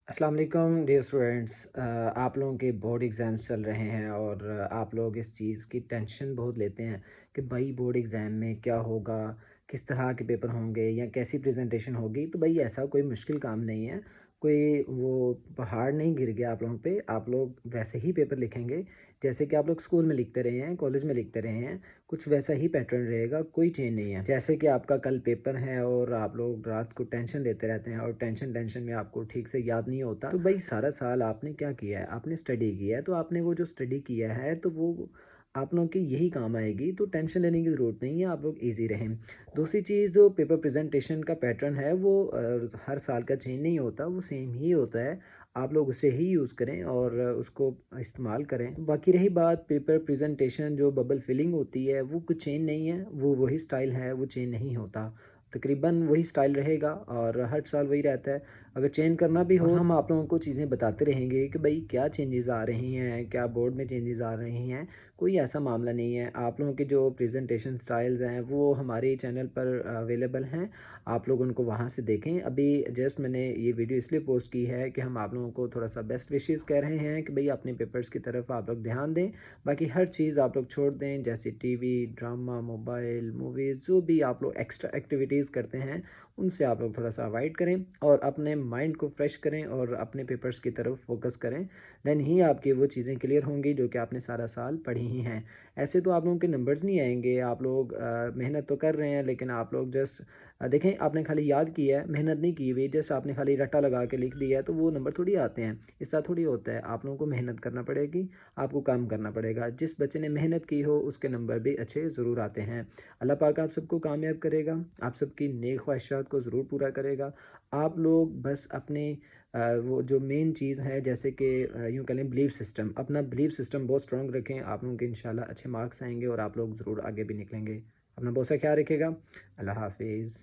अस्सलाम वालेकुम dear students. आप लोगों के बोर्ड एग्ज़ाम्स चल रहे हैं और आप लोग इस चीज़ की टेंशन बहुत लेते हैं कि भाई बोर्ड एग्ज़ाम में क्या होगा, किस तरह के पेपर होंगे या कैसी प्रेजेंटेशन होगी। तो भाई ऐसा कोई मुश्किल काम नहीं है, कोई वो पहाड़ नहीं गिर गया आप लोगों पे। आप लोग वैसे ही पेपर लिखेंगे जैसे कि आप लोग स्कूल में लिखते रहे हैं, कॉलेज में लिखते रहे हैं। कुछ वैसा ही पैटर्न रहेगा, कोई चेंज नहीं है। जैसे कि आपका कल पेपर है और आप लोग रात को टेंशन लेते रहते हैं और टेंशन टेंशन में आपको ठीक से याद नहीं होता। तो भाई सारा साल आपने क्या किया है, आपने स्टडी किया है। तो आपने वो जो स्टडी किया है तो वो आप लोगों की यही काम आएगी। तो टेंशन लेने की ज़रूरत नहीं है, आप लोग ईजी रहें। दूसरी चीज़, जो पेपर प्रेजेंटेशन का पैटर्न है वो हर साल का चेंज नहीं होता, वो सेम ही होता है। आप लोग उसे ही यूज़ करें और उसको इस्तेमाल करें। बाकी रही बात पेपर प्रेजेंटेशन, जो बबल फिलिंग होती है वो कुछ चेंज नहीं है, वो वही स्टाइल है, वो चेंज नहीं होता। तकरीबन वही स्टाइल रहेगा और हर साल वही रहता है। अगर चेंज करना भी हो, हम आप लोगों को चीज़ें बताते रहेंगे कि भाई क्या चेंजेस आ रही हैं, क्या बोर्ड में चेंजेस आ रही हैं। कोई ऐसा मामला नहीं है। आप लोगों के जो प्रेजेंटेशन स्टाइल्स हैं वो हमारे चैनल पर अवेलेबल हैं, आप लोग उनको वहाँ से देखें। अभी जस्ट मैंने ये वीडियो इसलिए पोस्ट की है कि हम आप लोगों को थोड़ा सा बेस्ट विशेस कह रहे हैं कि भाई अपने पेपर्स की तरफ आप लोग ध्यान दें। बाकी हर चीज़ आप लोग छोड़ दें, जैसे टीवी, ड्रामा, मोबाइल, मूवीज़, जो भी आप लोग एक्स्ट्रा एक्टिविटीज़ करते हैं उनसे आप लोग थोड़ा सा अवॉइड करें और अपने माइंड को फ्रेश करें और अपने पेपर्स की तरफ फोकस करें। देन ही आपकी वो चीज़ें क्लियर होंगी जो कि आपने सारा साल पढ़ी ही हैं। ऐसे तो आप लोगों के नंबर्स नहीं आएंगे। आप लोग मेहनत तो कर रहे हैं, लेकिन आप लोग जस्ट देखें, आपने खाली याद किया है, मेहनत नहीं की हुई, जैसे आपने खाली रट्टा लगा के लिख दिया है, तो वो नंबर थोड़ी आते हैं। इस तरह थोड़ी होता है। आप लोगों को मेहनत करना पड़ेगी, आपको काम करना पड़ेगा। जिस बच्चे ने मेहनत की हो उसके नंबर भी अच्छे ज़रूर आते हैं। अल्लाह पाक आप सबको कामयाब करेगा, आप सबकी नेक ख्वाहिशात को ज़रूर पूरा करेगा। आप लोग बस अपने वो जो मेन चीज़ है, जैसे कि यूँ कह लें बिलीफ सिस्टम, अपना बिलीफ सिस्टम बहुत स्ट्रॉन्ग रखें। आप लोगों के इंशाल्लाह अच्छे मार्क्स आएंगे और आप लोग ज़रूर आगे भी निकलेंगे। अपना बहुत सा ख्याल रखिएगा। अल्लाह हाफिज़।